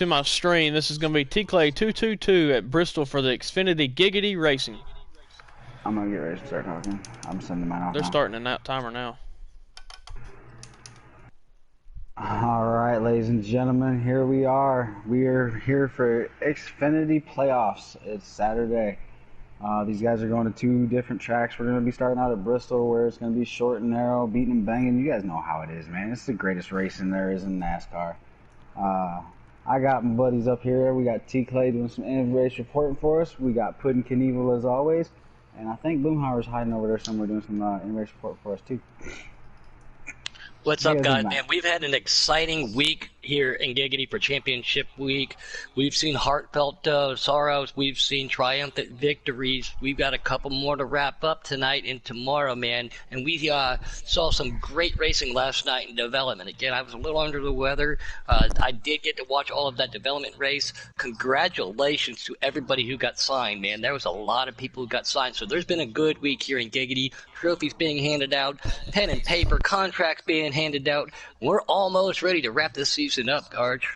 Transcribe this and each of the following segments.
To my stream, this is going to be T-Clay 222 at Bristol for the Xfinity Giggity Racing. I'm going to get ready to start talking. I'm sending mine off They're now. starting a timer now. All right, ladies and gentlemen, here we are. We are here for Xfinity playoffs. It's Saturday. These guys are going to two different tracks. We're going to be starting out at Bristol, where it's going to be short and narrow, beating and banging. You guys know how it is, man. It's the greatest racing there is in NASCAR. I got my buddies up here. We got T-Clay doing some in-race reporting for us. We got Puddin' Knievel as always. And I think Boomhauer's hiding over there somewhere doing some in-race report for us too. What's up, guys? Man, we've had an exciting week here in Giggity for Championship Week. We've seen heartfelt sorrows. We've seen triumphant victories. We've got a couple more to wrap up tonight and tomorrow, man. And we saw some great racing last night in development. Again, I was a little under the weather. I did get to watch all of that development race. Congratulations to everybody who got signed, man. There was a lot of people who got signed. So there's been a good week here in Giggity. Trophies being handed out, pen and paper, contracts being handed out. We're almost ready to wrap this season up, Garge.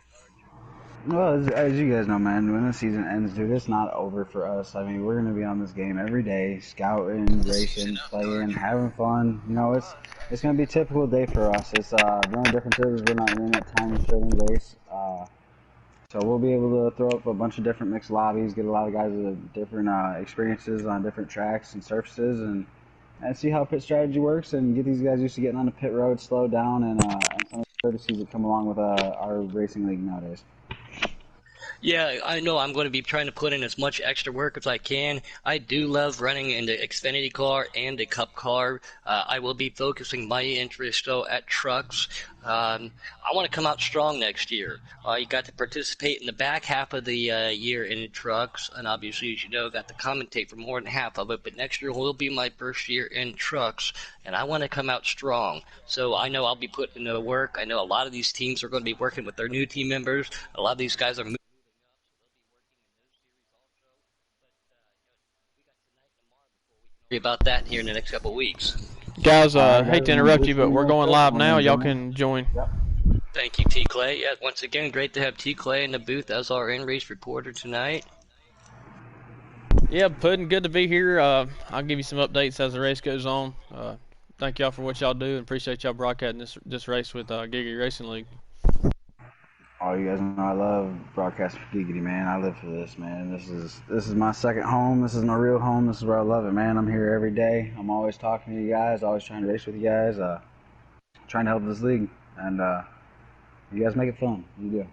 Well, as you guys know, man, when the season ends, dude, it's not over for us. I mean, we're going to be on this game every day, scouting, racing, playing, having fun. You know, it's going to be a typical day for us. It's the only difference is we're not in that time-restricting race. So we'll be able to throw up a bunch of different mixed lobbies, get a lot of guys with different experiences on different tracks and surfaces, and see how pit strategy works, and get these guys used to getting on the pit road, slow down, and some of the courtesies that come along with our racing league nowadays. Yeah, I know I'm going to be trying to put in as much extra work as I can. I do love running in the Xfinity car and the Cup car. I will be focusing my interest, though, at trucks. I want to come out strong next year. You got to participate in the back half of the year in trucks, and obviously, as you know, got to commentate for more than half of it. But next year will be my first year in trucks, and I want to come out strong. So I know I'll be putting in the work. I know a lot of these teams are going to be working with their new team members. A lot of these guys are moving about that here in the next couple of weeks. Guys, hate to interrupt you, but we're going live now. Y'all can join. Yep. Thank you, T-Clay. Yeah, once again, great to have T-Clay in the booth as our in-race reporter tonight. Yeah, Puddin', good to be here. I'll give you some updates as the race goes on. Thank y'all for what y'all do, and appreciate y'all broadcasting this race with Giggity Racing League. Oh, you guys know I love broadcasting for Giggity, man. I live for this, man. This is my second home. This is my real home. This is where I love it, man. I'm here every day. I'm always talking to you guys, always trying to race with you guys, trying to help this league, and you guys make it fun. You do.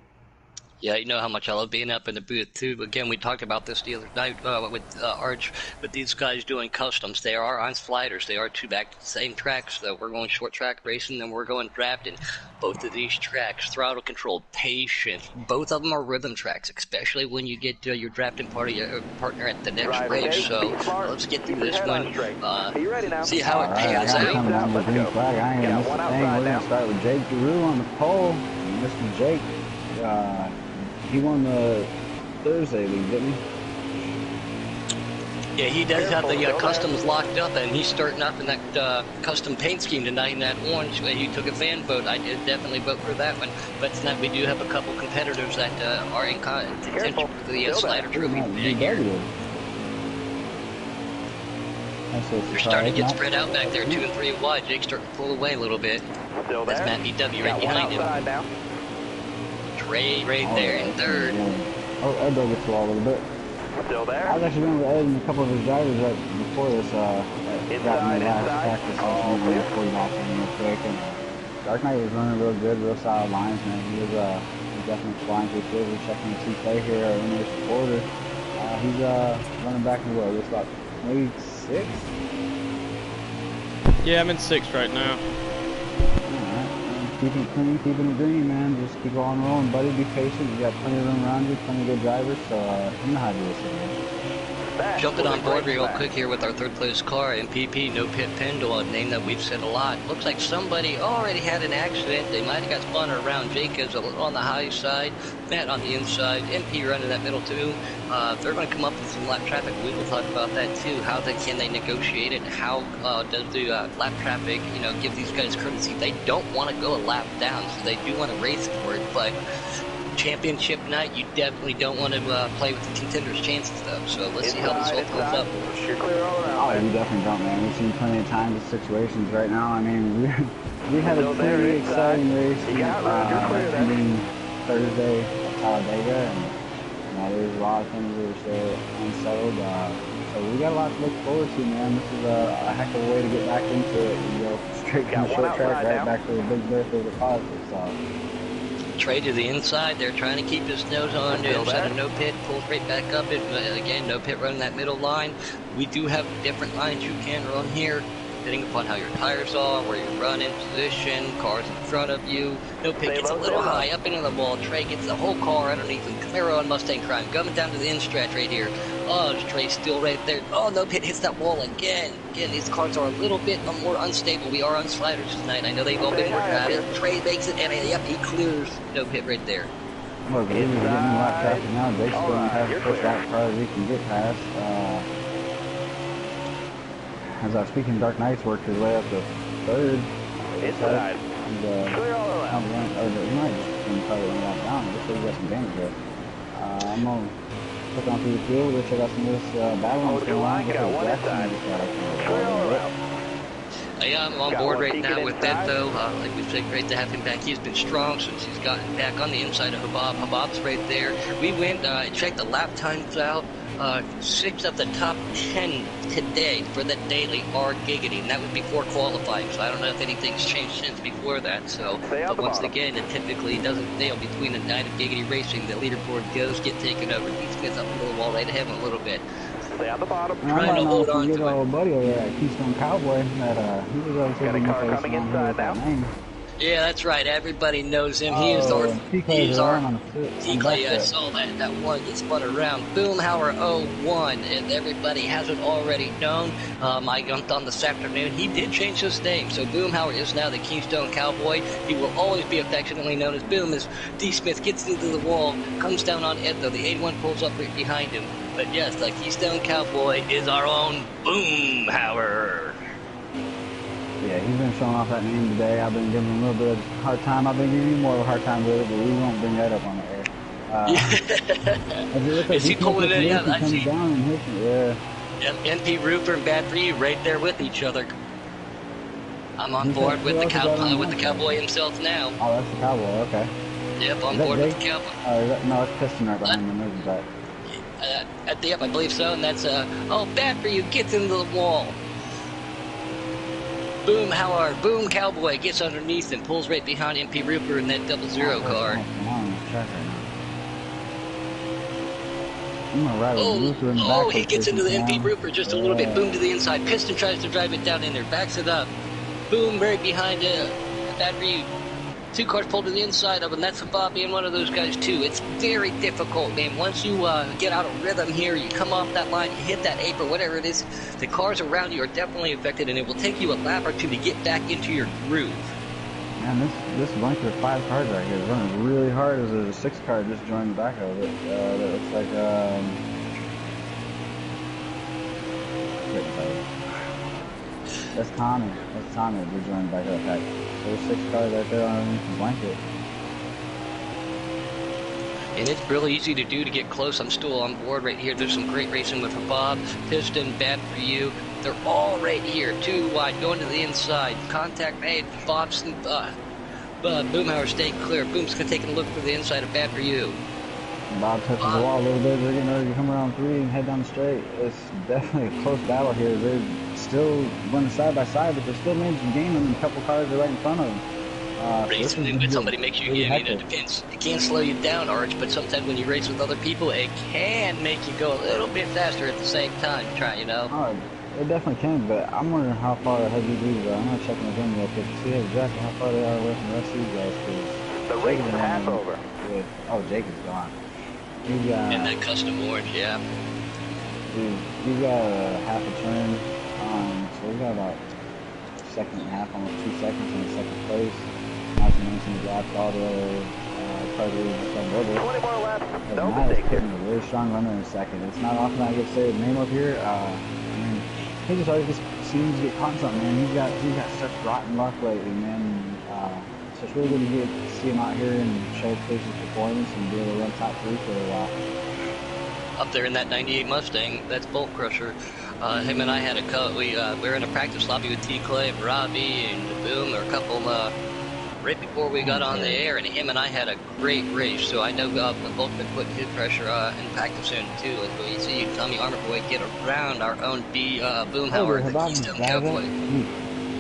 Yeah, you know how much I love being up in the booth, too. Again, we talked about this the other night with Arch, with these guys doing customs. They are on sliders. They are two back to the same tracks. So we're going short track racing, and we're going drafting. Both of these tracks, throttle control, patience. Both of them are rhythm tracks, especially when you get your drafting partner at the next race. So let's get through this one. See how it pans out. We're going to start with Jake Giroux on the pole. Mr. Jake. He won the Thursday league, didn't he? Yeah, he does have the customs locked up, and he's starting off in that custom paint scheme tonight in that orange. He took a fan vote. I did definitely vote for that one. But tonight we do have a couple competitors that are in contention for the Slider Trophy. They're starting to get spread out back there, 2 and 3 wide. Jake's starting to pull away a little bit. That's Matt BW right behind him. Trey right there in third. Oh, Edo gets the wall a little bit. Still there? I was actually going with Ed and a couple of his drivers right before this got in the last practice session real quick. And Dark Knight was running real good, real solid lines, man. He was definitely flying through field. We're checking the T-Clay here, our in-race reporter. He's running back in the world. It's about maybe 6? Yeah, I'm in 6th right now. Keeping it clean, keeping it green, man. Just keep on rolling, buddy. Be patient. You got plenty of room around you, plenty of good drivers, so you know how to do this thing, man. Jumping on board real quick here with our third place car, MPP, no pit Pendle, a name that we've said a lot. Looks like somebody already had an accident. They might have got spun around. Jacobs a little on the high side, Matt on the inside, MP running that middle too. They're going to come up with some lap traffic. We will talk about that too. How can they negotiate it? How does the lap traffic, give these guys courtesy? They don't want to go a lap down, so they do want to race for it, but championship night, you definitely don't want to play with the contenders' chances, though. So let's see how this all comes up. Oh, we definitely don't, man. We've seen plenty of times and situations right now. I mean, we had a pretty exciting race ending Thursday at Talladega, and there's a lot of things that are still unsettled. So we got a lot to look forward to, man. This is a heck of a way to get back into it. You go straight from the short track right back to the big birthday of the positive. So. Trey to the inside. They're trying to keep his nose on the inside of no pit. Pulls right back up. Again, no pit running that middle line. We do have different lines you can run here, depending upon how your tires are, where you're running, position, cars in front of you. No pit gets a little high up into the wall. Trey gets the whole car underneath him. Camaro on Mustang Crime coming down to the end stretch right here. Oh, Trey's still right there. Oh, no pit hits that wall again. Again, these cars are a little bit more unstable. We are on sliders tonight. I know they've all been working at it. Trey makes it, and yep, he clears no pit right there. Look, we're getting a lot of traffic now. Basically, we have to push that car we can get past. As I was speaking, Dark Knight's worked his way up to third. Inside. Clear all around. He might just probably run that down. Looks like he got some damage there. I'm going to click on through the field. We'll check out some of this battle. Good line. Got one inside. Clear all around. Yeah, I'm on board right now with that, though. Like we said, great to have him back. He's been strong since he's gotten back on the inside of Habab. Habab's right there. We went, checked the lap times out. 6 of the top 10 today for the daily are Giggity, and that was before qualifying, so I don't know if anything's changed since before that. So, but once again, it typically doesn't fail between the night of Giggity racing. The leaderboard goes get taken over. Pete Smith up a little wall right ahead a little bit. Stay on the bottom. Trying to hold on to it. Old buddy over there at Keystone Cowboy. He was always got a car coming inside now. Yeah, that's right. Everybody knows him. He is our T-Clay. I saw that one get spun around. Boomhauer 01, and everybody has it already known. I jumped on this afternoon. He did change his name, so Boomhauer is now the Keystone Cowboy. He will always be affectionately known as Boom. As D. Smith gets into the wall, comes down on Ed, though. The 81 pulls up right behind him. But yes, the Keystone Cowboy is our own Boomhauer. Yeah, he's been showing off that name today. I've been giving him a little bit of a hard time. I've been giving you more of a hard time with it, but we won't bring that up on the air. Is he pulling it in? I see. Down and hits me. Yeah. Yep, NP Roofer and Bad For You right there with each other. I'm on board with the cowboy himself now. Oh, that's the cowboy. Okay. Yep, on board with the cowboy. No, it's Piston right behind the moving back. Yep, I believe so, and that's Bad For You gets into the wall. Boom Howard, Boom Cowboy gets underneath and pulls right behind MP Rooper in that 00 car. He gets into the MP Rooper just a little bit. Boom to the inside. Piston tries to drive it down in there, backs it up. Boom right behind Bad For You. 2 cars pulled to the inside of him. That's Bob being one of those guys too. It's very difficult, man. Once you get out of rhythm here, you come off that line, you hit that apron, whatever it is, the cars around you are definitely affected, and it will take you a lap or two to get back into your groove. Man, this blanket of 5 cars right here is running really hard as there's a 6 car just joined the back of it. That looks like that's Tommy. That's Tommy. We're joining the back of the pack. There's 6 cars right there underneath the blanket. And it's really easy to do to get close. I'm still on board right here. There's some great racing with Bob, Piston, Bad For You. They're all right here. 2 wide, going to the inside. Contact made. Bob's Boomhauer staying clear. Boom's taking a look for the inside of Bad For You. Bob touches the wall a little bit. They're getting ready to come around 3 and head down the straight. It's definitely a close battle here. They're still running side by side, but they're still managing to gain them, and a couple cars are right in front of them. Racing when somebody makes you it depends. It can slow you down, Arch, but sometimes when you race with other people, it can make you go a little bit faster at the same time. Oh, it definitely can, but I'm wondering how far ahead these dudes are. I'm not checking with them real quick to see exactly how far they are away from the rest of these guys. The race is half over. Jake is gone. And that custom orange, yeah. He's got half a turn, so we got about a second and a half, almost 2 seconds in the second place. Not to mention the laps all the other cars are just over. 20 more laps. No mistake. Putting a really strong runner in second. It's not often I get to say his name up here. He just always seems to get caught in something, man. He's got such rotten luck lately, man. So it's really good to see him out here and show his patience with performance and be able to run top 3 for a while. Up there in that 98 Mustang, that's Bolt Crusher. Him and I had we were in a practice lobby with T. Clay and Robbie and Boom, or a couple right before we got on the air, and him and I had a great race. So I know both been putting good pressure in practice in too. As we see Tommy Armorboy get around our own Boomhauer, the Keystone Cowboy.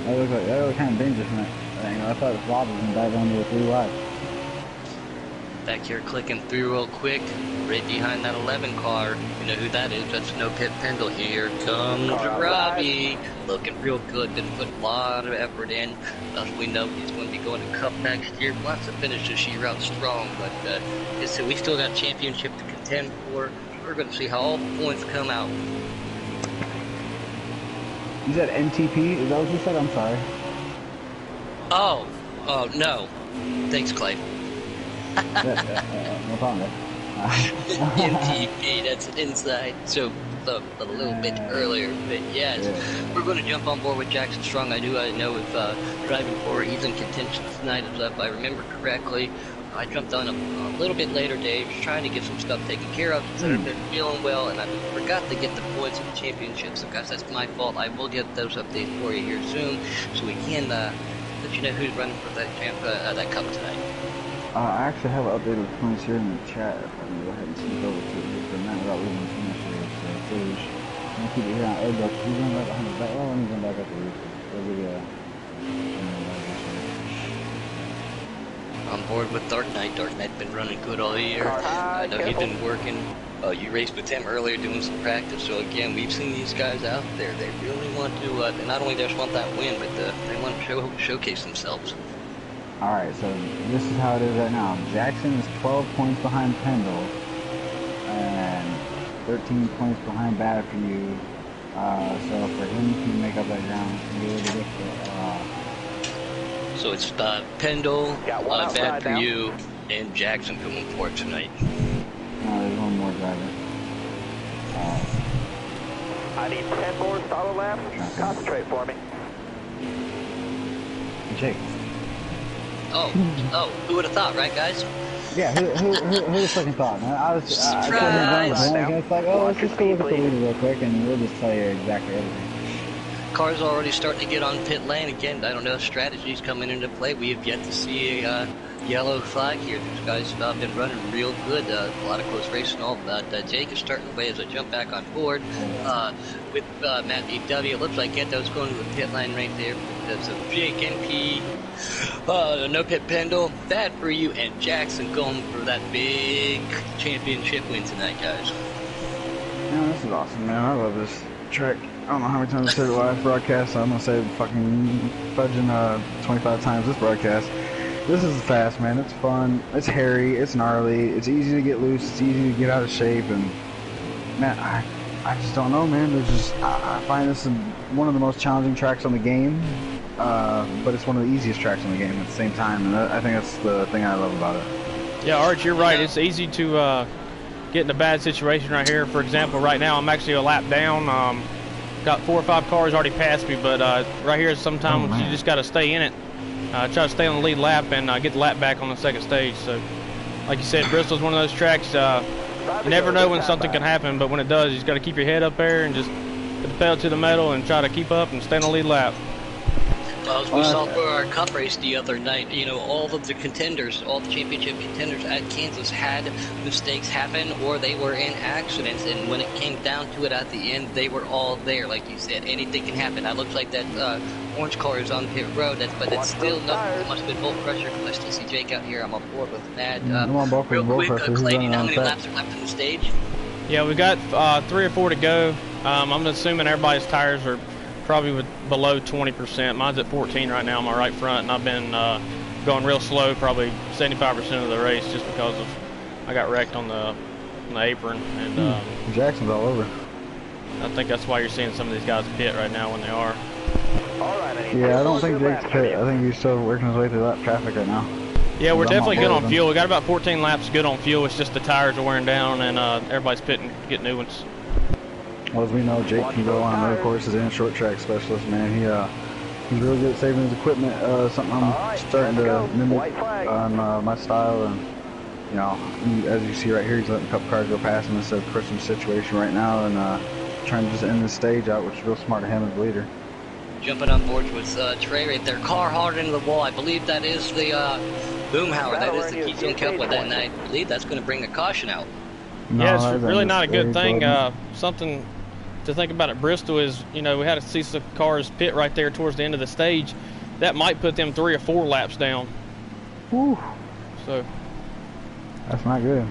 That looked kind of dangerous, man. I thought Rob was gonna dive under the 3 wide. Back here clicking through real quick, right behind that 11 car. You know who that is? That's No Pit Pendle. Here comes Robbie. Looking real good. Been putting a lot of effort in. We know he's going to be going to Cup next year. Wants to finish this year out strong, but so we still got championship to contend for. We're going to see how all the points come out. You said NTP? Is that what you said? I'm sorry. Oh no. Thanks, Clay. No problem. MTP, that's inside. So a little bit earlier, but yes, we're going to jump on board with Jackson Strong. I know if driving forward, he's in contention tonight. If I remember correctly, I jumped on a little bit later, Dave, just trying to get some stuff taken care of. So I've been feeling well, and I forgot to get the points of the championship. So guys, that's my fault. I will get those updates for you here soon, so we can let you know who's running for that cup tonight. I actually have an updated points here in the chat. If I can go ahead and sneak over to it just for a minute without losing too much here. So Fools, I'm gonna keep it here on air duck. He's going right behind the back. Oh, he's going back up the roof. On board with Dark Knight. Dark Knight's been running good all year. I know he's been working. You raced with him earlier doing some practice. So again, we've seen these guys out there. They really want to. They not only just want that win, but they want to showcase themselves. Alright, so this is how it is right now. Jackson is 12 points behind Pendle and 13 points behind Bad for You. So for him to make up that ground, it's going to be a little difficult. So it's Pendle, Bad for You, and Jackson coming forward tonight. No, there's one more driver. I need 10 more solid laps. Concentrate for me. Jake. Oh, who would have thought, right, guys? Yeah, who the fucking thought, man? I was Surprise! and it's like, oh, let's just go look at the leader real quick, and we'll just tell you exactly everything. Cars already starting to get on pit lane again. I don't know, strategies coming into play. We have yet to see a yellow flag here. These guys have been running real good. A lot of close racing all, but Jake is starting away as I jump back on board with Matt BW. It looks like Gento's going to the pit lane right there. That's a Jake NP, No Pit Pendle, Bad for You, and Jackson going for that big championship win tonight, guys. Man, this is awesome, man. I love this track. I don't know how many times I said it live broadcast, so I'm gonna say fucking fudging 25 times this broadcast. This is fast, man. It's fun. It's hairy. It's gnarly. It's easy to get loose. It's easy to get out of shape. And man, I just don't know, man. There's just I find this one of the most challenging tracks on the game, but it's one of the easiest tracks on the game at the same time. And I think that's the thing I love about it. Yeah, Arch, you're right. It's easy to get in a bad situation right here. For example, right now I'm actually a lap down. Got 4 or 5 cars already past me, but right here sometimes you just got to stay in it. Try to stay on the lead lap and get the lap back on the second stage. So, like you said, Bristol's one of those tracks. You never know when something can happen, but when it does, you just got to keep your head up there and just put the pedal to the metal and try to keep up and stay on the lead lap. Well, as we saw for our cup race the other night, you know, all of the contenders, all the championship contenders at Kansas had mistakes happen or they were in accidents. And when it came down to it at the end, they were all there. Like you said, anything can happen. It looks like that orange car is on pit road, but it's still nothing. It must have been Bolt Crusher because I still see Jake out here. I'm on board with Matt. Real quick, Clayton, how many laps are left in the stage? Yeah, we got 3 or 4 to go. I'm assuming everybody's tires are probably below 20%. Mine's at 14 right now on my right front, and I've been going real slow, probably 75% of the race, just because of I got wrecked on the apron. And Jackson's all over. I think that's why you're seeing some of these guys pit right now when they are. Yeah, I don't think Jake's pit. I think he's still working his way through that traffic right now. Yeah, we're definitely good on fuel. We got about 14 laps good on fuel. It's just the tires are wearing down, and everybody's pitting to get new ones. Well, as we know, Jake can go on road courses and short track specialist, man. He's really good at saving his equipment. Something I'm starting to mimic on my style, and you know, as you see right here, he's letting a couple cars go past him instead of pushing the situation right now and trying to just end this stage out, which is real smart of him as leader. Jumping on board with Trey right there. Car hard into the wall. I believe that is the Boomhauer. That is the Keystone Couplet, and I believe that's going to bring a caution out. No, yeah, it's really not a good thing. Something to think about at Bristol is, you know, we had to see some cars pit right there towards the end of the stage. That might put them 3 or 4 laps down. Whew. So that's not good.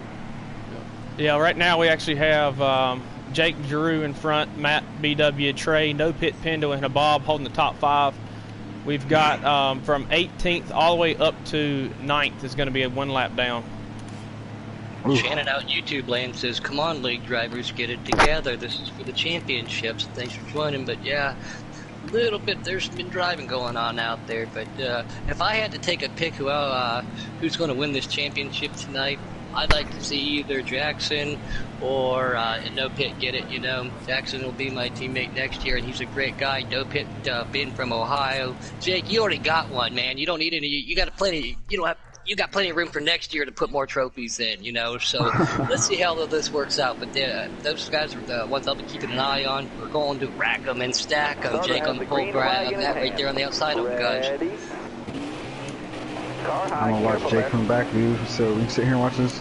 Yeah, right now we actually have Jake Drew in front, Matt BW, Trey, No Pit Pendle, and Habab holding the top 5. We've got from 18th all the way up to 9th is going to be a 1 lap down. Shannon out YouTube land says, come on, league drivers, get it together. This is for the championships. Thanks for joining. But yeah, a little bit, there's been driving going on out there. But if I had to take a pick who's going to win this championship tonight, I'd like to see either Jackson or No Pit get it. You know, Jackson will be my teammate next year, and he's a great guy. No Pit being from Ohio. Jake, you already got one, man. You don't need any. You got plenty. You got plenty of room for next year to put more trophies in, you know, so let's see how this works out. But those guys are the ones I'll be keeping an eye on. We're going to rack them and stack them. Jake on the pole drive, Matt right there on the outside of them, guys. I'm going to watch Jake from the back view, so we can sit here and watch this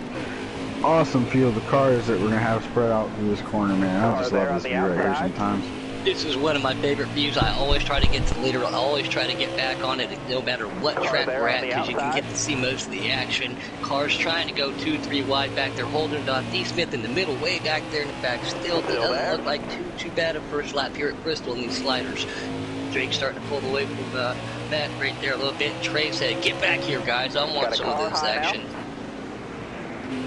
awesome field of cars that we're going to have spread out through this corner, man. I just love this view right here sometimes. This is one of my favorite views. I always try to get to the leader. I always try to get back on it no matter what track we're at, because you can get to see most of the action. Cars trying to go 2-3 wide back there, holding it on. D. Smith in the middle, way back there in the back. Still doesn't look like too bad a first lap here at Bristol in these sliders. Drake starting to pull away from Matt right there a little bit. Trey said, get back here, guys. I want some of this action.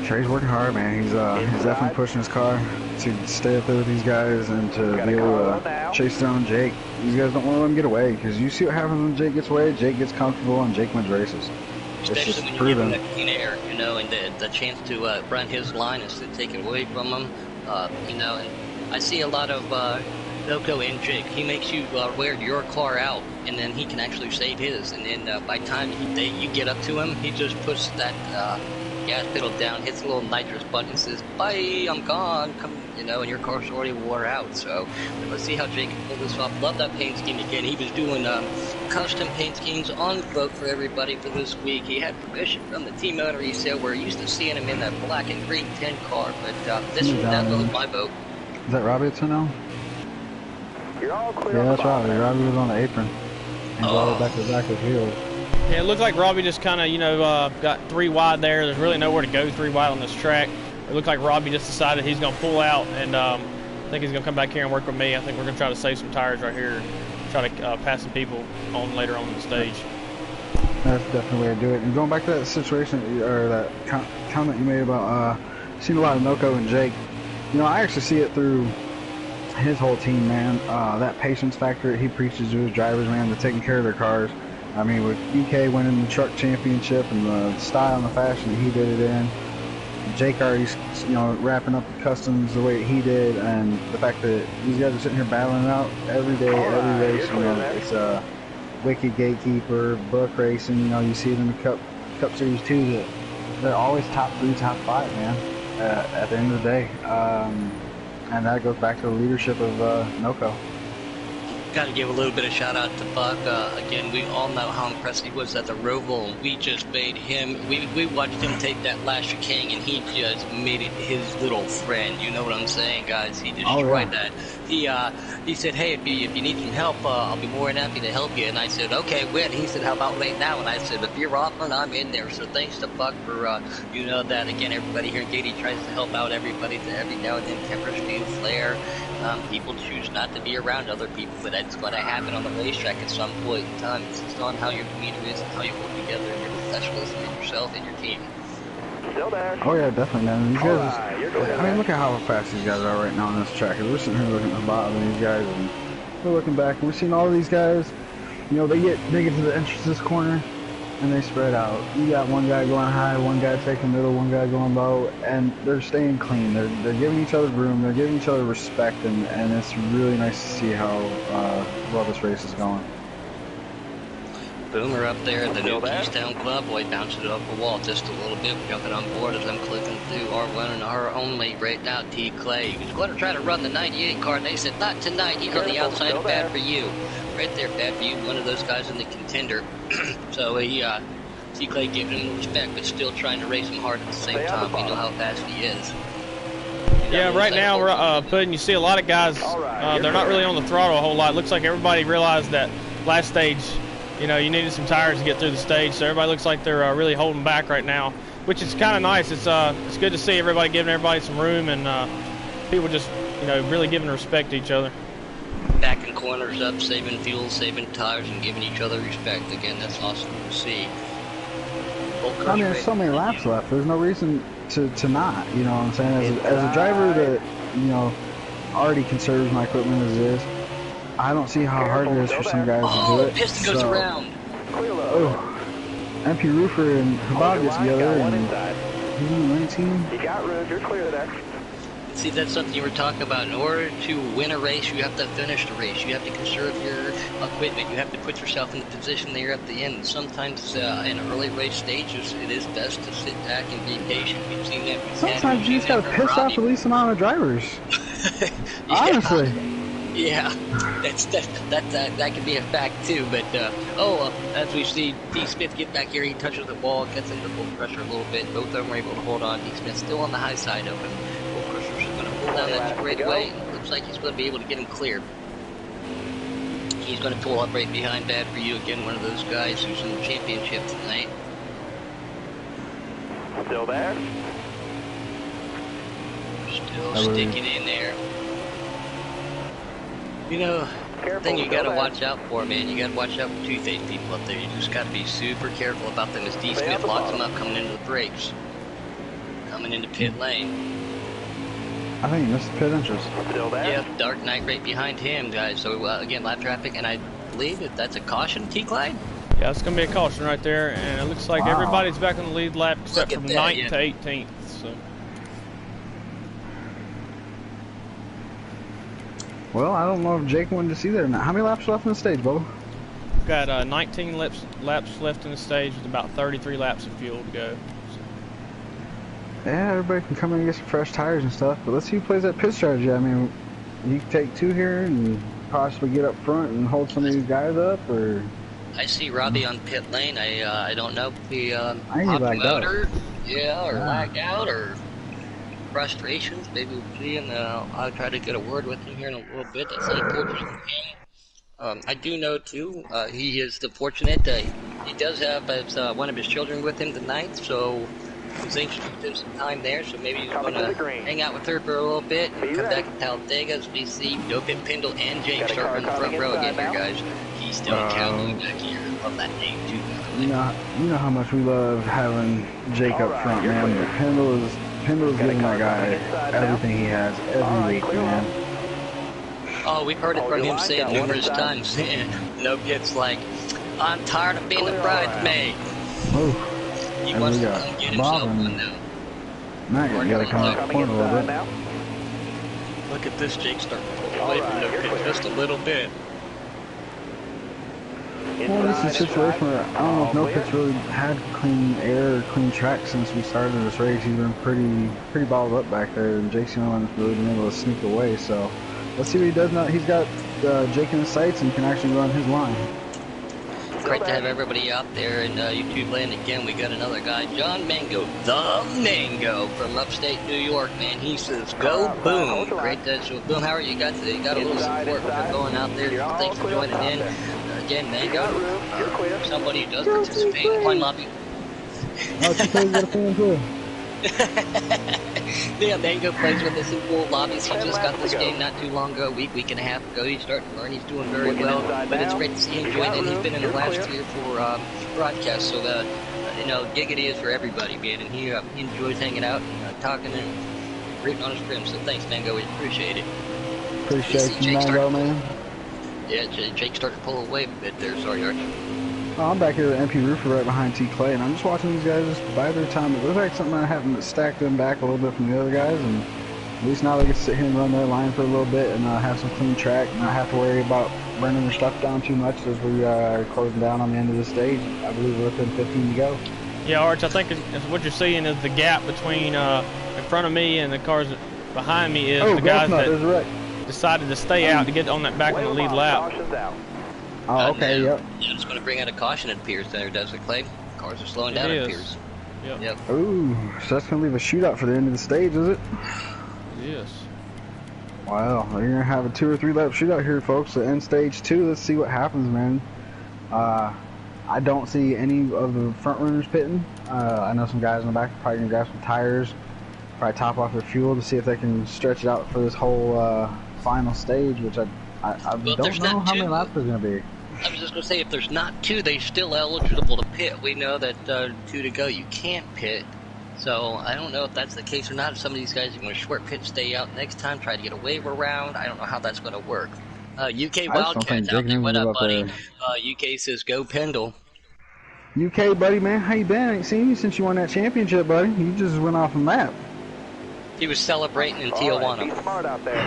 Trey's working hard, man. He's definitely pushing his car to stay up there with these guys and to be able to chase down Jake. These guys don't want to let him get away, because you see what happens when Jake gets away. Jake gets comfortable and Jake wins races. Especially when you give him the clean air, you know, and the chance to run his line is to take it away from him, you know. And I see a lot of Noco and Jake. He makes you wear your car out, and then he can actually save his. And then by the time you get up to him, he just puts that gas pedal down, hits a little nitrous button, and says, bye, I'm gone, come, you know, and your car's already wore out. So let's see how Jake can pull this off. Love that paint scheme again. He was doing custom paint schemes on the boat for everybody for this week. He had permission from the team owner. He said we're used to seeing him in that black and green 10 car, but this one down with my boat. Is that Robbie that's now? You're all clear. Yeah, that's Robbie. Robbie was on the apron. And brought it back to the back of the field. Yeah, it looked like Robbie just kind of, you know, got 3 wide there. There's really nowhere to go 3 wide on this track. It looked like Robbie just decided he's going to pull out, and I think he's going to come back here and work with me. I think we're going to try to save some tires right here, try to pass some people on later on in the stage. That's definitely the way to do it. And going back to that situation, or that comment you made about seeing a lot of Noco and Jake, you know, I actually see it through his whole team, man. That patience factor he preaches to his drivers, man, they're taking care of their cars. I mean, with EK winning the truck championship and the style and the fashion he did it in, Jake already, you know, wrapping up the customs the way he did, and the fact that these guys are sitting here battling it out every day, every race. You know, it's Wicked Gatekeeper, Book Racing. You know, you see it in the Cup Series too. That they're always top 3, top 5, man. At the end of the day, and that goes back to the leadership of Noco. Got to give a little bit of shout out to Buck. Again, we all know how impressed he was at the Roval, and we just made him. We watched him take that last chicane, and he just made it his little friend. You know what I'm saying, guys? He destroyed that. He said, "Hey, if you need some help, I'll be more than happy to help you." And I said, "Okay, when?" He said, "How about right now?" And I said, "If you're offering, I'm in there." So thanks to Buck for you know that. Again, everybody here in Giggity tries to help out everybody. Every now and then, tempers do flare. People choose not to be around other people, but that's going to happen on the racetrack at some point in time. It's just on how your demeanor is and how you work together and your professionalism and yourself and your team. Still there. Oh yeah, definitely, man. These guys, I mean, look at how fast these guys are right now on this track. We're sitting here looking at the bottom of these guys, and we're looking back, and we're seeing all of these guys. You know, they get to the entrance of this corner, and they spread out. You got one guy going high, one guy taking middle, one guy going low, and they're staying clean. They're giving each other room. They're giving each other respect, and it's really nice to see how well this race is going. Boomer up there at the new Keystone Club. Boy, bouncing it off the wall just a little bit. We're jumping on board as I'm clicking through R1 and R only. Right now, T. Clay. He's going to try to run the 98 car. They said, not tonight. He's on the outside of Bad For You. Right there, Bad For You. One of those guys in the contender. So he, T. Clay giving him respect, but still trying to race him hard at the same time. We know how fast he is. Yeah, right now we're you see a lot of guys, they're not really on the throttle a whole lot. Looks like everybody realized that last stage, you know, you needed some tires to get through the stage, so everybody looks like they're really holding back right now, which is kind of nice. It's good to see everybody giving everybody some room and people just, you know, really giving respect to each other. Backing corners up, saving fuel, saving tires, and giving each other respect. Again, that's awesome to see. I mean, there's so many laps left. There's no reason to not, you know what I'm saying? As a driver that, you know, already conserves my equipment as it is, I don't see how hard it is for some guys to do it. Piston goes around. Oh, MP Roofer and Habab gets together and he's in the 19. You got room, you're clear there. See, that's something you were talking about. In order to win a race, you have to finish the race. You have to conserve your equipment. You have to put yourself in the position there at the end. Sometimes in early race stages, it is best to sit back and be patient. We've seen that. Sometimes you just gotta piss off the least amount of drivers. Honestly. Yeah, that could be a fact too. But as we see D. Smith get back here, he touches the wall, gets into full pressure a little bit. Both of them are able to hold on. D. Smith still on the high side of him. Full pressure's going to pull down that straightaway. Looks like he's going to be able to get him cleared. He's going to pull up right behind Bad For You again. One of those guys who's in the championship tonight. Still there? Still sticking in there. You know, the thing you gotta watch out for, man, you gotta watch out for two-faced people up there. You just gotta be super careful about them as D. Smith locks them up coming into the brakes. Coming into pit lane. I think he missed the pit entrance. Still there? Yeah, Dark Knight right behind him, guys. So, again, lap traffic, and I believe that's a caution, T-Clyde? Yeah, it's gonna be a caution right there, and it looks like everybody's back on the lead lap except from 9th to 18th. So. Well, I don't know if Jake wanted to see that or not. How many laps left in the stage, Bubba? Got 19 laps left in the stage with about 33 laps of fuel to go. So. Yeah, everybody can come in and get some fresh tires and stuff, but let's see who plays that pit strategy. I mean, you can take two here and possibly get up front and hold some of these guys up, or... I see Robbie on pit lane. I don't know if he hopped lagged out out. or lagged out, or... frustrations. Maybe we'll see, and I'll try to get a word with him here in a little bit. That's unfortunate for him. I do know too, he is fortunate. He does have one of his children with him tonight, so he's anxious to spend some time there. So maybe he's going to hang out with her for a little bit and come back to Talladega as we see Dopit, Pendle, and James start in the front row again here, guys. He's still cowboy back here. I love that name too. You know how much we love having Jake up front, man. But Pendle's giving that guy everything he has every week, man. Oh, we've heard it from him say it numerous times. No kids like, I'm tired of being a bridesmaid. Oh, He wants to come get himself one now. Matt, you gotta come up the point a little bit. Look at this, Jake starting to pull away from No Pit just a little bit. Well, this is a situation where I don't know if No Pit's really had clean air or clean track since we started this race. He's been pretty balled up back there, and Jake's the only one that's really been able to sneak away. So let's see what he does now. He's got Jake in his sights and can actually run his line. Great to have everybody out there in YouTube land again. We got another guy, John Mango, the Mango from upstate New York, man. He says, go Boom. Great to so Boom, how are you guys today? Got a little support for going out there. Thanks for joining in. Again, Mango, somebody who does participate in the Wine Lobby. Oh, she's got a fan too. Yeah, Mango plays with us in full lobbies. He just got this game not too long ago, week and a half ago. He's starting to learn. He's doing very well. But it's great to see him join in. He's been in the last year for broadcast. So, you know, Giggity is for everybody, man. And he enjoys hanging out and talking and rooting on his friends. So thanks, Mango. We appreciate it. Appreciate you, Mango, man. Yeah, Jake started to pull away a bit there. Sorry, Archie. Oh, I'm back here with MP Roofer right behind T. Clay, and I'm just watching these guys just bide their time. It looks like something I have them stack them back a little bit from the other guys, and at least now they get to sit here and run their line for a little bit and have some clean track and not have to worry about burning the stuff down too much as we are closing down on the end of the stage. I believe we're within 15 to go. Yeah, Arch, I think what you're seeing is the gap between in front of me and the cars behind me is the guys that decided to stay out to get on that back on the lead lap. Oh, okay, yep. Yeah, it's going to bring out a caution, it appears, there, does it, Clay? Cars are slowing down, it appears. Yep. Ooh, so that's going to leave a shootout for the end of the stage, is it? Yes. Wow, we're going to have a 2 or 3 lap shootout here, folks. The end stage 2, let's see what happens, man. I don't see any of the front runners pitting. I know some guys in the back are probably going to grab some tires, probably top off their fuel to see if they can stretch it out for this whole final stage, which I don't know how many laps there's going to be. I was just going to say, if there's not 2, they're still eligible to pit. We know that 2 to go, you can't pit. So I don't know if that's the case or not. If some of these guys are going to short pit, stay out next time, try to get a wave around. I don't know how that's going to work. UK Wildcats out there. What up, buddy? UK says, go Pendle. UK, buddy, man, how you been? I ain't seen you since you won that championship, buddy. You just went off the map. He was celebrating in Tijuana. Right, be smart out there.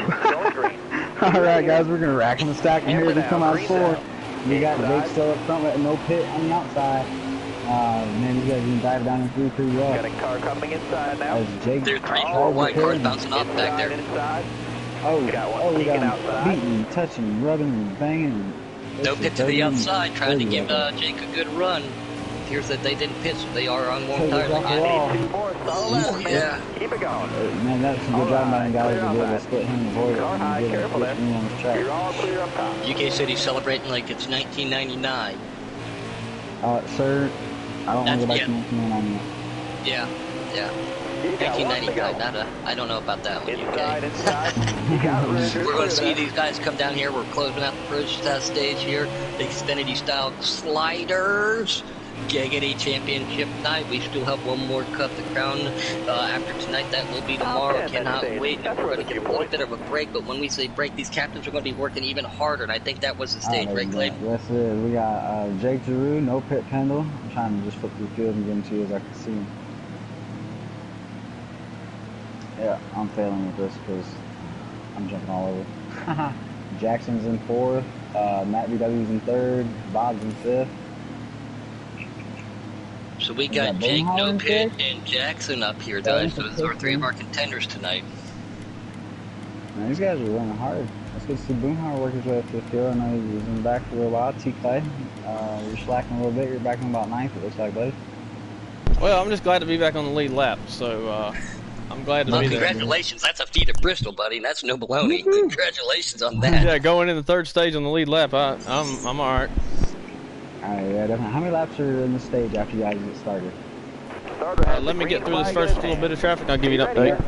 Alright, guys, we're going to rack and stack them here as we come out forward. We got Jake still up front with no pit on the outside. Man, these guys can dive down and through pretty well. Got a car coming inside now. Jake, there are 3, 4 white cars bouncing off back there. We got him beating, touching, rubbing, banging. No pit to the outside, trying to give Jake a good run. It appears that they didn't pit, so they are on warm tires again. Yeah. Keep it going. Man, that's some good job by the guys to be able to split him and avoid it. Car high, careful there. You're all clear up top. UK City's celebrating like it's 1999. Sir, I don't want to go back to 1999. Yeah. 1999, I don't know about that one, Inside. We're going to see these guys come down here. We're closing out the first test stage here. The Xfinity style sliders. Giggity Championship night. We still have one more cut the crown after tonight. That will be tomorrow. Cannot wait. We're going to get a little bit of a break, but when we say break, these captains are going to be working even harder, and I think that was the stage, right, Clay? Yes, it is. We got Jake Giroux, no pit Pendle. I'm trying to just flip through the field and get him to you as I can see him. Yeah, I'm failing with this because I'm jumping all over. Jackson's in 4th, Matt VW's in 3rd, Bob's in 5th. So we got Jake, no pit, and Jackson up here, guys. So those are 3 of our contenders tonight. Man, these guys are running hard. Let's get to see Boomhauer work his way up to the field. I know he was in the back for a little while. T-Clay, you're slacking a little bit. You're back in about 9th, it looks like, buddy. Well, I'm just glad to be back on the lead lap, so I'm glad to be there. Congratulations, that's a feat of Bristol, buddy. That's no baloney. Congratulations on that. Yeah, going in the 3rd stage on the lead lap, I'm all right. Alright, yeah, definitely. How many laps are in the stage after you guys get started? Let me get through this first little bit of traffic, I'll give you an update.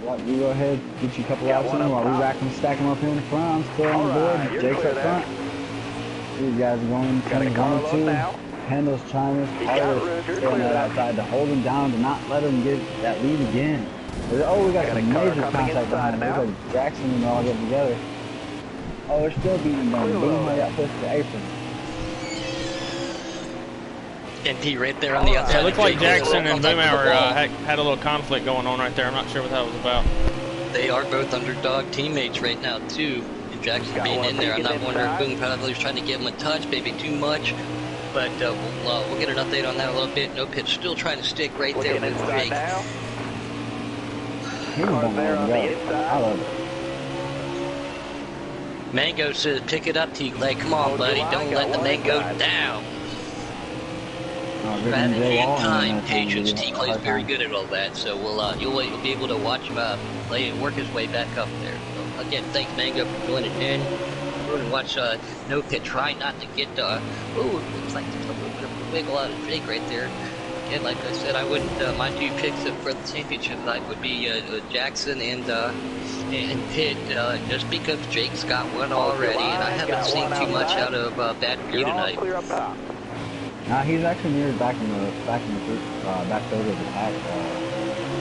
Yep, you go ahead, get you a couple laps in while we rack them, stack them up here in the front. I'm still on the board. Jake's up front. These guys are going 1 and 2. Pendle's trying his hardest on that outside to hold him down, to not let him get that lead again. Oh, we got some major contact behind him. Looks like Jackson and all getting together. Oh, they're still beating them. Boomhauer got pushed to apron. NP right there on the outside. Yeah, it looked like Jackson and Boomhauer had a little conflict going on right there. I'm not sure what that was about. They are both underdog teammates right now, too. And Jackson being in there, I'm not wondering if Boomhauer's trying to give him a touch, maybe too much. But we'll get an update on that a little bit. No pit still trying to stick right there with Jake. I love it. Mango says, pick it up, T-Clay. Come on, buddy. Don't let the Mango down. Strategy and time, patience. T-Clay's very good at all that. So you'll be able to watch him play and work his way back up there. So, again, thanks, Mango, for joining in. We're going to watch No Pit try not to get, it looks like there's a little bit of a wiggle out of Jake right there. Again, like I said, I wouldn't, my 2 picks for the championship night would be Jackson and Pitt, just because Jake's got one already, and I haven't seen too much out of Bad View tonight. Nah, he's actually near back in the back third of the pack. I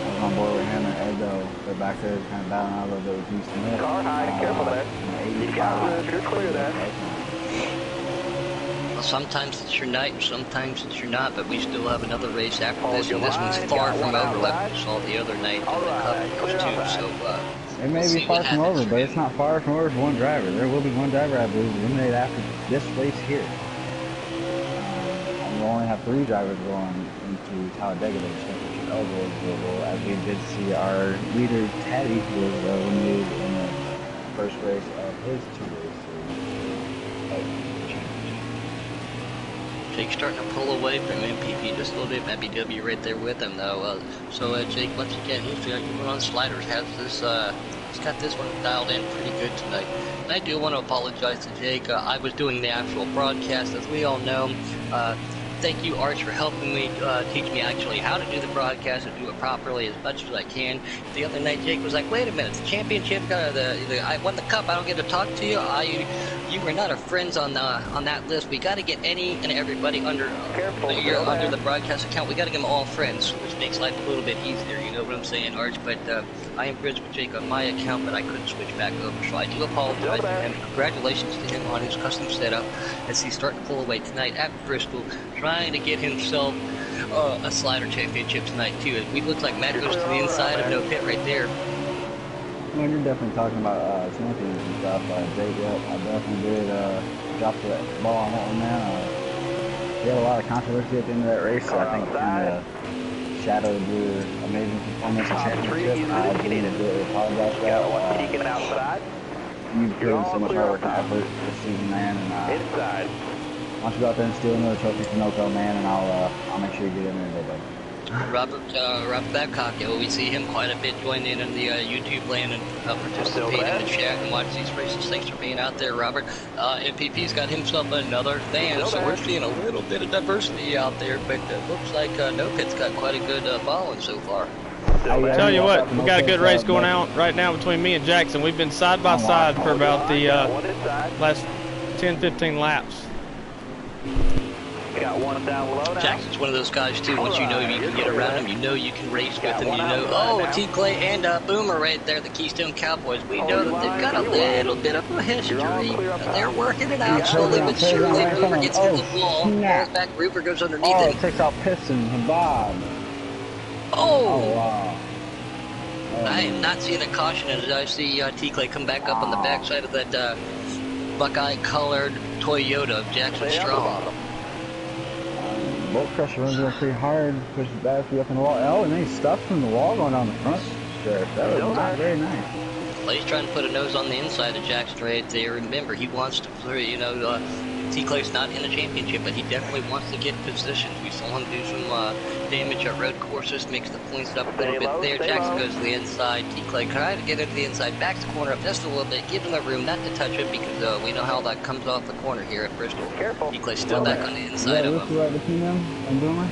was on board with him and Ed, though. They're back there kind of battling out a little bit with Houston. Car high, careful there. You got room, you're clear there. Well, sometimes it's your night, and sometimes it's your not, but we still have another race after this, and this one's far from over like we saw the other night in the Cup too, so It may be far from over, but it's not far from over for one driver. There will be one driver, I believe, eliminated after this race here. And we'll only have 3 drivers going into Talladega to the championship eligible, as we did see our leader, Teddy, who was eliminated in the first race of his 2 races. Jake's starting to pull away from MPP just a little bit. BW right there with him though. Jake, once again, he's on sliders. He's got this one dialed in pretty good tonight. And I do want to apologize to Jake. I was doing the actual broadcast, as we all know. Thank you, Arch, for helping me teach me actually how to do the broadcast and do it properly as much as I can. The other night, Jake was like, "Wait a minute, the championship, I won the cup. I don't get to talk to you. You were not our friends on that list. We got to get any and everybody under the broadcast account. We got to get them all friends, which makes life a little bit easier. You know what I'm saying, Arch? But I am friends with Jake on my account, but I couldn't switch back over, so I do apologize to him. Congratulations to him on his custom setup as he's starting to pull away tonight at Bristol, trying to get himself a slider championship tonight too. We look like Matt goes to the inside of no pit right there. Well, you're definitely talking about champions and stuff. Jake, I definitely did drop the ball on that one, man. He had a lot of controversy at the end of that race, so I think it kind of shadowed your amazing performance in championship. I really apologize for that. You've proven so much hard work and effort this season, man. And why don't you go out there and steal another trophy from Noco, man, and I'll make sure you get in there today. Robert Babcock, we see him quite a bit join in the YouTube land and participate in the chat and watch these races. Thanks for being out there, Robert. MPP's got himself another fan, so we're seeing a little bit of diversity out there, but it looks like No Pit's got quite a good following so far. Tell you what, we got a good race going out right now between me and Jackson. We've been side by side for about the last 10-15 laps. Got one down low now. Jackson's one of those guys too. Once you know you can get around him, you know you can race with him. You know, T. Clay and Boomer right there, the Keystone Cowboys. We know that they've got a little bit of a history. They're working it out slowly but surely. Boomer gets through the wall, pulls back. Rupert goes underneath him. Takes out Piston and Bob. Wow. I am not seeing a caution as I see T. Clay come back up on the backside of that Buckeye-colored Toyota of Jackson Strong. Bolt crusher runs in pretty hard, pushes battery up in the wall. Oh, and then he's stuffed from the wall going down the front stretch. That was not very nice. Clay's trying to put a nose on the inside of Jackson right there. Remember, he wants to, T. Clay's not in the championship, but he definitely wants to get positions. We saw him do some damage at road courses, makes the points up a little bit there. Jackson goes to the inside. T. Clay trying to get into the inside, backs the corner up just a little bit, gives him the room not to touch it because we know how that comes off the corner here at Bristol. T. Clay's still back on the inside of him. Right between them and Boomer?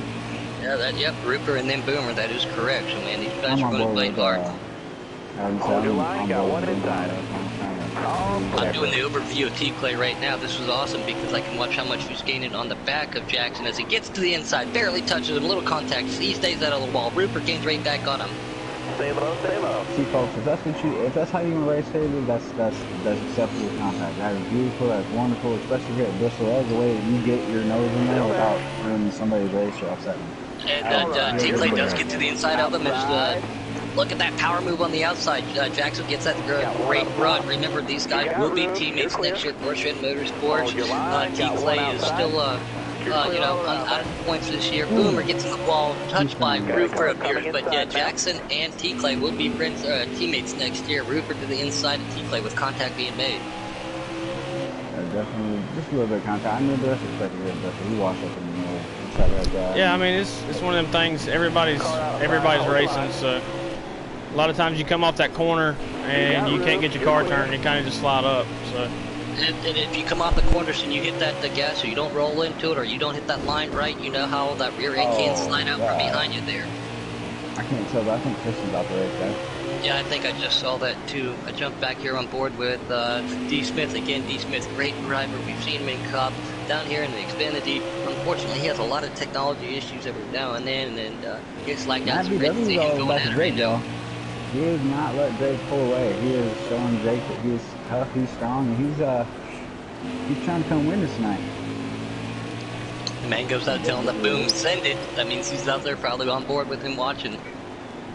Yeah, Rupert and then Boomer, that is correct. So, man, these guys are going to play hard. I'm doing the overview of T. Clay right now. This was awesome because I can watch how much he's gaining on the back of Jackson as he gets to the inside, barely touches him, little contact. He stays out of the wall. Rupert gains right back on him. Stay low, stay low. See, folks, if that's how you want to race here, that's acceptable contact. That is beautiful. That's wonderful, especially here at Bristol. That's the way that you get your nose in there without ruining somebody's race or upsetting them. And T. Clay does get to the inside of him. Look at that power move on the outside. Jackson gets that great run. Remember, these guys will be teammates next year at Porsche Motorsports. T. Clay is still, out of points this year. Boomer gets in the wall, touched by Rupert appears. But yeah, Jackson and T. Clay will be friends, teammates next year. Rupert to the inside of T. Clay with contact being made. Definitely, just a little bit of contact. I knew the rest expected it, but he washed up in the middle. Yeah, I mean, it's one of them things. Everybody's racing, so. A lot of times you come off that corner and you can't get your car turned, you kind of just slide up. So. And if you come off the corners and you hit the gas or you don't roll into it or you don't hit that line right, you know how that rear end can slide out from behind you there. I can't tell, but I think Christian's out the race, guys. Yeah, I think I just saw that too. I jumped back here on board with D. Smith. Again, D. Smith, great driver. We've seen him in Cup. Down here in the Xfinity, unfortunately, he has a lot of technology issues every now and then, and it's like that's great to see him going at it right now. He has not let Jake pull away. He is showing Jake that he is tough, he's strong, and he's trying to come win this night. The man goes out telling the boom, send it. That means he's out there probably on board with him watching.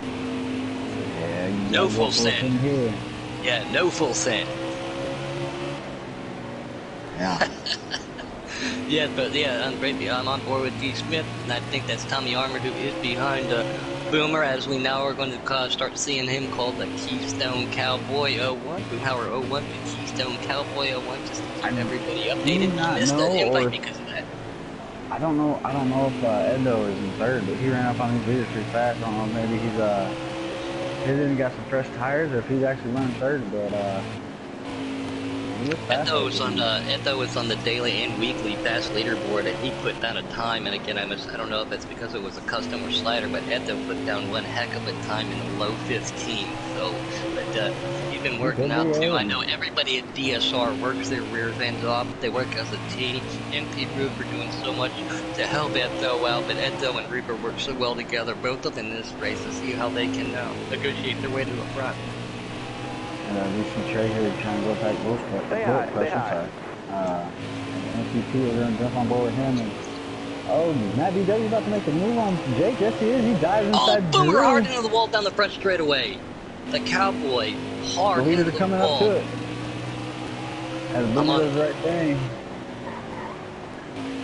Yeah, you No full send. Here. Yeah, no full send. Yeah. Yeah, but yeah, I'm on board with D. Smith, and I think that's Tommy Armour who is behind Boomer, as we now are going to start seeing him called the Keystone Cowboy 01. Boomhauer 01 to Keystone Cowboy 01, just to keep everybody updated. He missed that invite because of that. I don't know if Endo is in third, but he ran up on these leaders pretty fast. I don't know if maybe he didn't got some fresh tires, or if he's actually running third, but Edo was on the daily and weekly fast leaderboard, and he put down a time. And again, I don't know if it's because it was a custom or slider, but Edo put down one heck of a time in the low 15. So, but he's been working out too. I know everybody at DSR works their rear ends off. They work as a team. MP Group are doing so much to help Edo out, but Edo and Reaper work so well together, both of them in this race, to see how they can negotiate their way to the front. And Lucy Trey here trying to go back both questions. MCP is going to jump on board with him. And, Matt BW about to make a move on Jake. Yes, he is. He dives inside. Oh, Boomer hard into the wall down the front straightaway. The Cowboy hard the into the coming wall. Up to it. As Boomer does the right thing.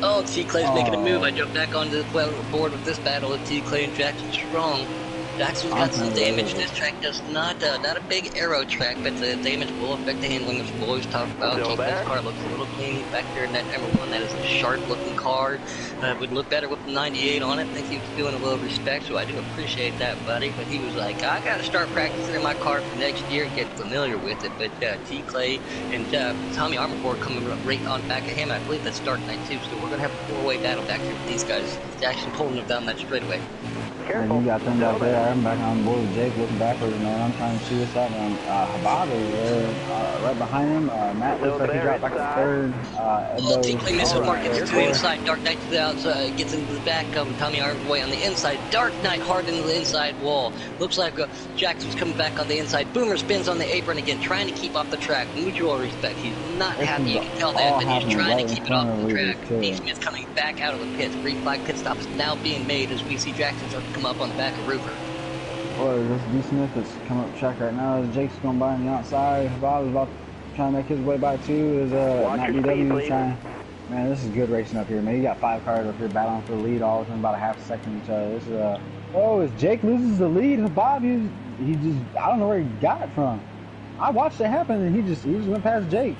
Oh, T-Clay's making a move. I jumped back onto the board with this battle of T-Clay and Jackson Strong. Jackson's got some damage. This track does not a big aero track, but the damage will affect the handling, as we'll always talk about. T-Clay's car looks a little clean. He's back there in that number 1. That is a sharp-looking car. Would look better with the 98 on it. I think he was doing a little respect, so I do appreciate that, buddy. But he was like, I got to start practicing in my car for next year and get familiar with it. But T-Clay and Tommy Armour coming right on back of him. I believe that's Dark Knight too, so we're going to have a 4-way battle back here with these guys. Jackson pulling them down that straightaway. And you got them back there. I'm back on board with Jake, looking backwards, man. I'm trying to see what's happening. Habab is there, right behind him. Matt looks like he dropped back to third. T-Clay misses the mark, gets to the inside. Dark Knight to the outside, gets into the back. Tommy Armour on the inside. Dark Knight hard into the inside wall. Looks like Jackson's coming back on the inside. Boomer spins on the apron again, trying to keep off the track. Mutual respect. He's not happy. You can tell that, but he's trying to keep it off the track. D. Smith coming back out of the pits. Green flag pit stop is now being made as we see Jackson start to come up on the back of Roofer. Well, this D. Smith that's coming up the track right now. Jake's going by on the outside. Bob is about to try to make his way by too. Is Matt BW trying. Man, this is good racing up here, man. You got 5 cars up here battling for the lead all within about a half a second of each other. This is as Jake loses the lead, Bob, he just, I don't know where he got it from. I watched it happen, and he just went past Jake.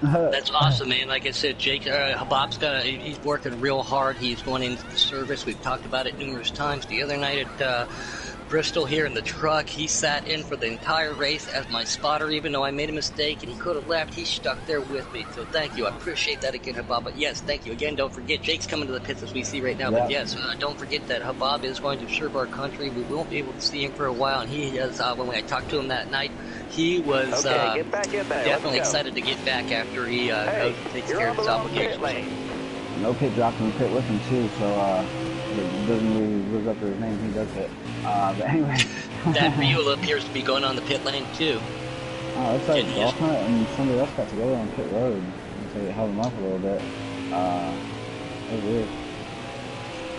That's awesome, man. Like I said, Jake, Bob's he's working real hard. He's going into the service. We've talked about it numerous times. The other night at Bristol here in the truck, he sat in for the entire race as my spotter, even though I made a mistake and he could have left. He stuck there with me. So thank you. I appreciate that again, Habab. But yes, thank you. Again, don't forget, Jake's coming to the pits as we see right now. Yeah. But yes, don't forget that Habab is going to serve our country. We won't be able to see him for a while. And he is, when I talked to him that night, he was definitely excited to get back after he goes and takes care of his obligations. No pit dropped in the pit with him too, so it doesn't really live up to his name. He does pit. But anyway. That Mule appears to be going on the pit lane too. Oh, it's like Dolphin and somebody else got together on pit road. So it held him up a little bit. It was weird.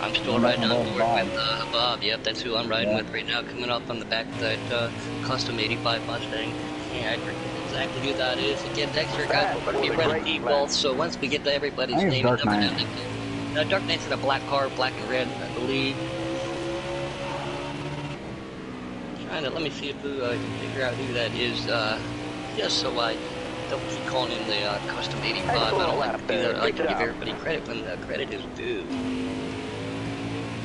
I'm still riding on board with Habab. Yep, that's who I'm riding with right now, coming up on the back of that custom 85 Mustang. Yeah, I forget exactly who that is. Again, next year, guys, we're going to be running default, so once we get to everybody's name and number, Dark Knight's in a black car, black and red, I believe. Let me see if I can figure out who that is, just so I don't keep calling him the custom 85. I don't like to do that. I like to give everybody credit when credit is due.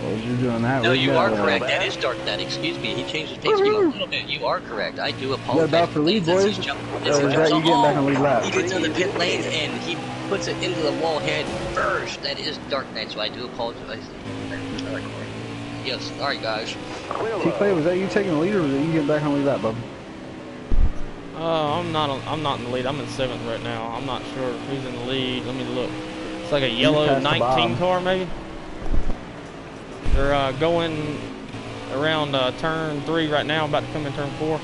Well, you're doing that. No, you are correct. That is Dark Knight. Excuse me. He changed his pace scheme a little bit. You are correct. I do apologize. You're about for lead, boys. Is that you getting back on lead lap? He gets in the pit lanes and he puts it into the wall head first. That is Dark Knight, so I do apologize. Yes. All right, guys. T-Clay, was that you taking the lead, or was it you getting back on lead lap, bub? I'm not in the lead. I'm in 7th right now. I'm not sure who's in the lead. Let me look. It's like a yellow 19 car, maybe. They're going around turn 3 right now, about to come in turn 4.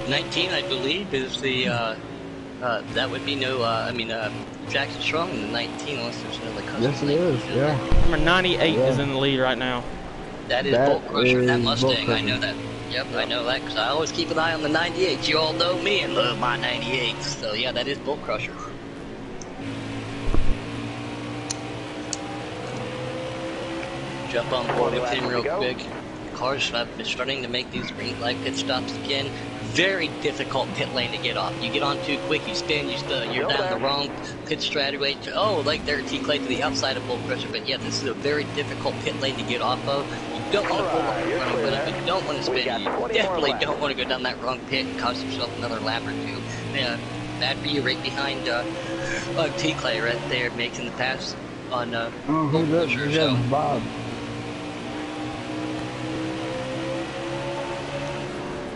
19, I believe, is the, that would be Jackson Strong in the 19, unless there's another custom. Yes, it is, yeah. Number 98 is in the lead right now. That is Bolt Crusher, that Mustang, I know that. Yep, I know that because I always keep an eye on the 98s. You all know me and love my 98s. So yeah, that is Bull Crusher. Jump on board with him real quick. Cars starting to make these green flag pit stops again. Very difficult pit lane to get off. You get on too quick, you spin, you're down the wrong pit strategy. Oh, like there, T-Clay to the outside of Bull Crusher. But yeah, this is a very difficult pit lane to get off of. You don't want to pull up in front of it. You don't want to spin. You definitely don't want to go down that wrong pit and cost yourself another lap or two. Yeah, bad for you right behind T-Clay right there, making the pass on Bull Crusher. So. Bob.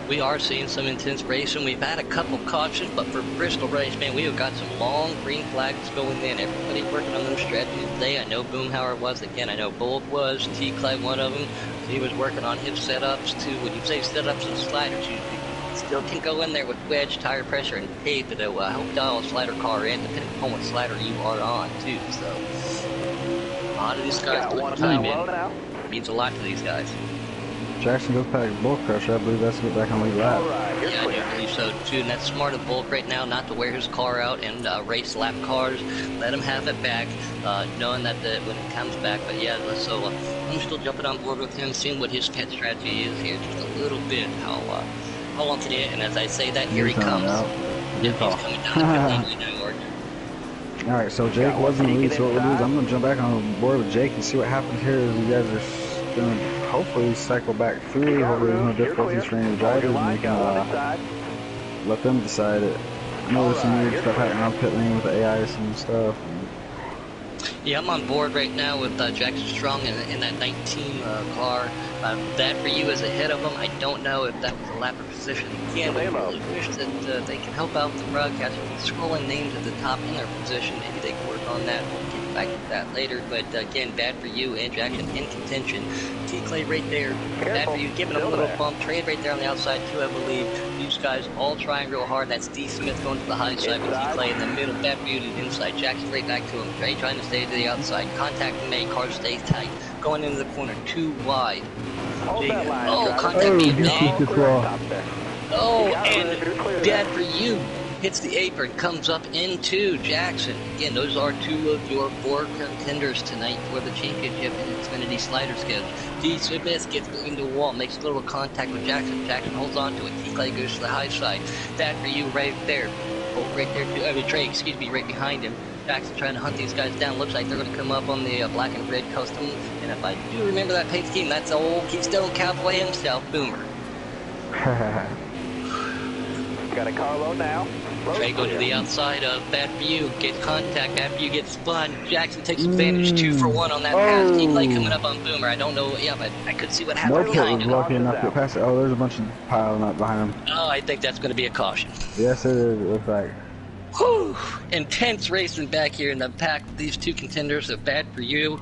We are seeing some intense racing. We've had a couple cautions, but for Bristol race, man, we have got some long green flags going in. Everybody working on them strategies today. I know Boomhauer was again. I know Bulk was. T-Clay, one of them. He was working on his setups too. When you say setups and sliders, you still can go in there with wedge, tire pressure, and tape to help dial a slider car in, depending upon what slider you are on too. So a lot of these guys put time in. It means a lot to these guys. Jackson goes past Bull Crusher. I believe that's get back on lead lap. Yeah, I do believe so too, and that's smart of Bulk right now not to wear his car out and race lap cars. Let him have it back, knowing that when it comes back. But yeah, so I'm still jumping on board with him, seeing what his pit strategy is here, just a little bit. How long can he? And as I say that, here he comes. Yep, he's coming down the pit lane right now. All right, so Jake was in the lead. So what we'll do is I'm gonna jump back on board with Jake and see what happens here. As you guys are gonna hopefully cycle back through. Hopefully there's no difficulties for any drivers, and we can let them decide it. I know there's some weird stuff happening on pit lane with the AIs and stuff. Yeah, I'm on board right now with Jackson Strong in that 19 car. That for you is ahead of him. I don't know if that was a lap of position. Again, I really wish that they can help out the broadcaster with scrolling names at the top in their position. Maybe they can work on that. We'll get back to that later. But again, bad for you and Jackson in contention. T-Clay right there. Bad for you, giving him a little bump. Trade right there on the outside too, I believe. These guys all trying real hard. That's D. Smith going to the high side with T-Clay in the middle. Bad for you to the inside. Jackson right back to him. Trey trying to stay to the outside. Contact made. Car stays tight. Going into the corner. Too wide. Contact being made. Oh, and bad for you. Hits the apron, comes up into Jackson. Again, those are two of your 4 contenders tonight for the championship in Xfinity slider schedule. D. Smith gets into the wall, makes a little contact with Jackson. Jackson holds on to it. T-Clay goes to the high side. That for you right there. Oh, right there too. Trey, excuse me, right behind him. Jackson trying to hunt these guys down. Looks like they're going to come up on the black and red custom. And if I do remember that paint scheme, that's old Keystone Cowboy himself, Boomer. Got a car low now. Trey go to the outside of Bad for you, get contact, Bad for you gets spun. Jackson takes advantage, 2 for 1 on that pass. T-Clay coming up on Boomer. I don't know, but I could see what happened behind him. Lucky enough to pass it. Oh, there's a bunch of piling up behind him. Oh, I think that's going to be a caution. Yes, it is. Looks like. Whew! Intense racing back here in the pack. These 2 contenders are Bad for you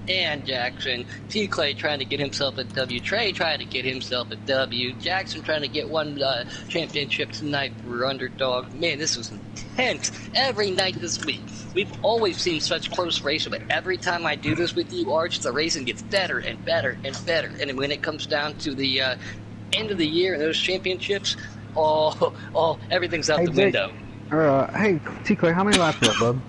and Jackson. T-Clay trying to get himself a W. Trey trying to get himself a W. Jackson trying to get one championship tonight for Underdog. Man, this was intense every night this week. We've always seen such close racing, but every time I do this with you, Arch, the racing gets better and better and better. And when it comes down to the end of the year and those championships, everything's out the window. Hey, T-Clay, how many laps left, bub?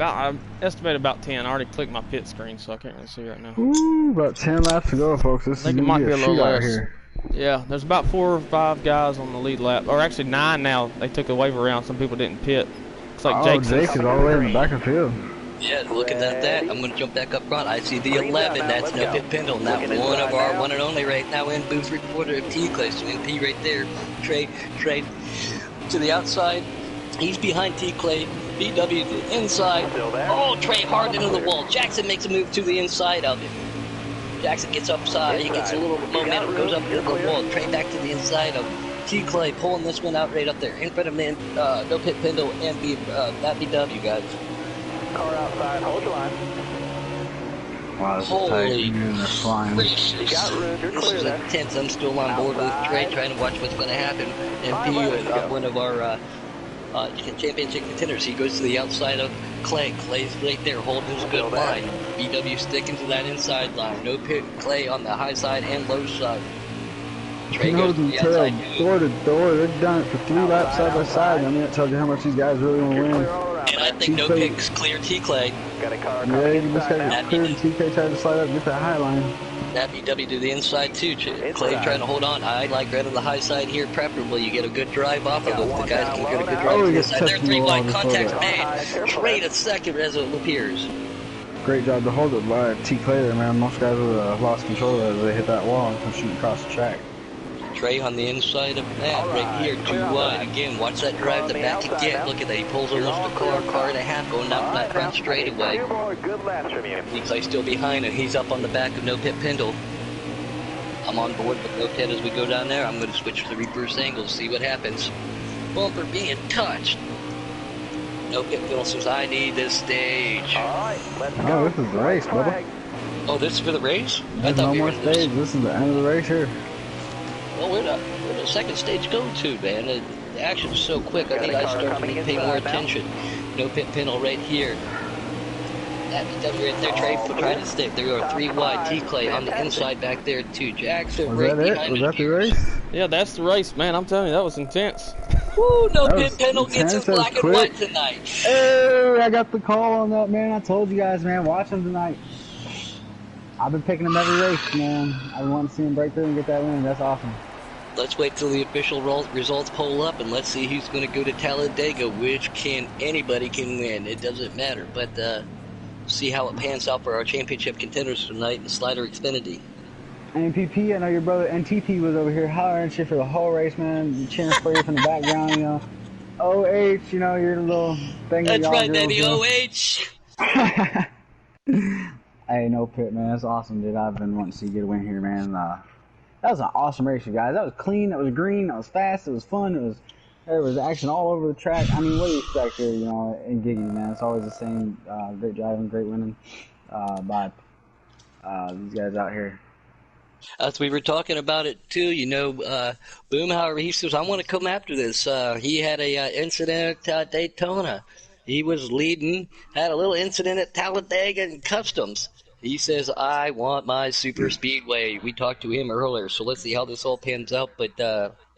I estimate about 10. I already clicked my pit screen, so I can't really see right now. Ooh, about 10 laps to go, folks. This I think it might be a little less. Here. Yeah, there's about 4 or 5 guys on the lead lap, or actually 9 now. They took a wave around. Some people didn't pit. Looks like Jake is all the way in the back of the field. Yeah, looking at that, I'm going to jump back up front. I see the 11. That's no pit Pendle. Now one of our one and only right now in booth reporter of T-Clay. So MP right there. Trey to the outside. He's behind T-Clay. BW to the inside. Oh, Trey hard into the wall. Jackson makes a move to the inside of it. Jackson gets upside. He gets a little momentum, goes up into the wall. Trey back to the inside of T-Clay, pulling this one out right up there. In front of him, no pit Pendle and that BW, guys. Car outside, hold your line. Wow, this Holy gracious. You got room, you're This clear is there. intense. I'm still on board with Trey, trying to watch what's going to happen. MP, one of our championship contenders. He goes to the outside of Clay. Clay's right there holding his good line. BW sticking to that inside line. No pit. Clay on the high side and low side. Trey goes to the outside. Door to door. They've done it for 3 laps side by side. I mean, it tells you how much these guys really want to win. And I think no picks clear T Clay. Yeah, you just got to get clear and TK trying to slide up and get that high line. That BW to the inside too. Clay trying to hold on. I like right on the high side here, preferably. You get a good drive off of it. The guys can get a good drive to the side. They're 3 wide contacts made. Trey to second as it appears. Great job to hold it by T Clay there, man. Most guys would have lost control as they hit that wall and shooting across the track. Trey on the inside of that, right here, 2 wide. Again, watch that drive the back again. Look at that, he pulls almost a car and a half going down that front straightaway. Clay still behind, and he's up on the back of No Pit Pendle. I'm on board with No Pit as we go down there. I'm going to switch to the reverse angle to see what happens. Bumper being touched. No Pit Pendle says, I need this stage. Oh, this is the race, brother. Oh, this is for the race? There's no more stage. This is the end of the race here. Well, where'd the second stage go to, man? The action's so quick. I think I start to pay more attention. No Pit Pendle right here. That right there, Trey trying to stick. There are 3 wide. T Clay on the inside back there too. Jackson right behind. Was that the race? Yeah, that's the race, man. I'm telling you, that was intense. Woo! No Pit Pendle gets his black and white tonight. Hey, I got the call on that, man. I told you guys, man. Watch him tonight. I've been picking him every race, man. I want to see him break through and get that win. That's awesome. Let's wait till the official results poll up, and let's see who's going to go to Talladega, which anybody can win. It doesn't matter, but see how it pans out for our championship contenders tonight in Slider Xfinity. NPP, I know your brother NTP was over here hollering shit for the whole race, man. Cheering for you from the background, you know. OH, you know, your little thing. That's right, baby, OH. Hey, No Pit, man. That's awesome, dude. I've been wanting to see you get a win here, man. That was an awesome race, you guys. That was clean. That was green. That was fast. It was fun. There was action all over the track. I mean, what do you expect here, you know, in Giggity, man? It's always the same. Great driving, great winning by these guys out here. As we were talking about it too, you know, Boomhauer, he says, I want to come after this. He had a incident at Daytona. He was leading, had a little incident at Talladega and Customs. He says, I want my super speedway. We talked to him earlier, so let's see how this all pans out. But,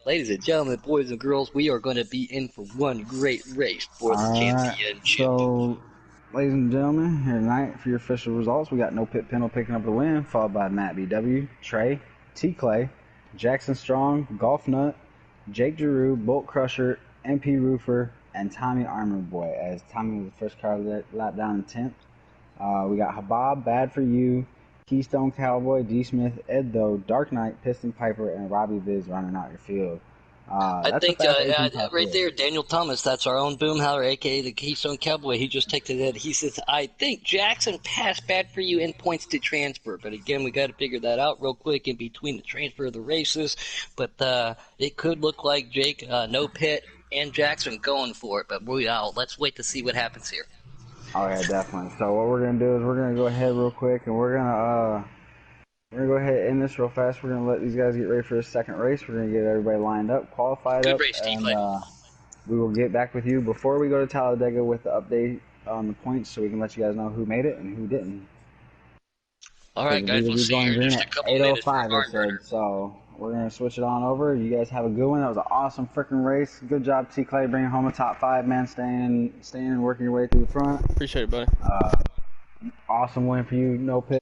ladies and gentlemen, boys and girls, we are going to be in for one great race for the championship. So, ladies and gentlemen, here tonight for your official results, we got No Pit Pendle picking up the win, followed by Matt BW, Trey, T Clay, Jackson Strong, Golf Nut, Jake Giroux, Bolt Crusher, MP Roofer, and Tommy Armor Boy, as Tommy was the first car lap down in 10th. We got Habab, Bad For You, Keystone Cowboy, D Smith, Ed Doe, Dark Knight, Piston Piper, and Robbie Viz running out your field. I think right there, Daniel Thomas, that's our own Boomhauer, a.k.a. the Keystone Cowboy. He just takes it. He says, I think Jackson passed Bad For You in points to transfer. But again, we got to figure that out real quick in between the transfer of the races. But it could look like Jake, No Pit, and Jackson going for it. But let's wait to see what happens here. Oh, yeah, definitely. So what we're going to do is we're going to go ahead real quick, and we're going to go ahead and end this real fast. We're going to let these guys get ready for the second race. We're going to get everybody lined up, qualified Good up, race, and we will get back with you before we go to Talladega with the update on the points so we can let you guys know who made it and who didn't. All right, guys, we'll see you in just a couple minutes. 8:05, so we're going to switch it on over. You guys have a good one. That was an awesome freaking race. Good job, T. Clay, bringing home a top 5, man, staying and working your way through the front. Appreciate it, buddy. Awesome win for you, No Pit.